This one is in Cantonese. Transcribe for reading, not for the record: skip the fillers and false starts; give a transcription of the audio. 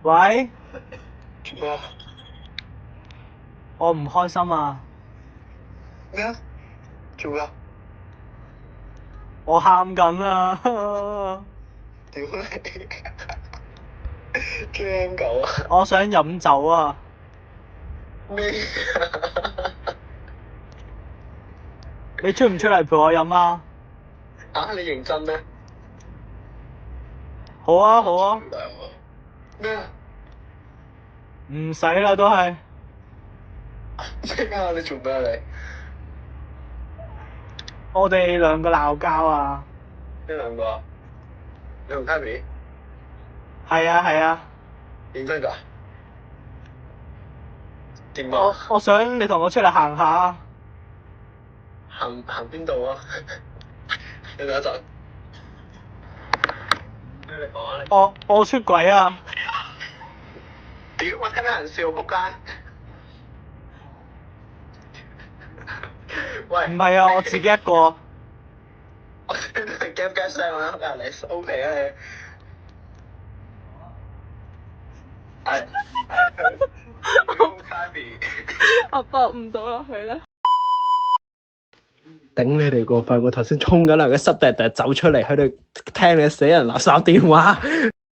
喂，做啊？我唔開心啊！咩啊？做咩啊？我喊緊啊！屌你！驚狗啊！我想飲酒啊！咩你出唔出嚟陪我飲啊？啊？你認真咩？好啊，好啊，唔大喎。咩啊？唔使啦都係。咩啊？你做咩啊你？我哋兩個鬧交啊！邊兩個啊？你同 Happy？係啊係啊，認真㗎？點我啊？我想你同我出嚟行下。行邊度啊？你等一陣。咩你講啊你？我出軌啊！屌！我聽到人笑仆街。喂！唔係啊，我自己一個。我聽到人 gap gap 聲啊！你 OK 啊你？係。Happy。我搏唔到落去啦。頂你哋個肺！我頭先沖緊涼嘅濕滴滴走出嚟喺度聽你死人垃圾電話。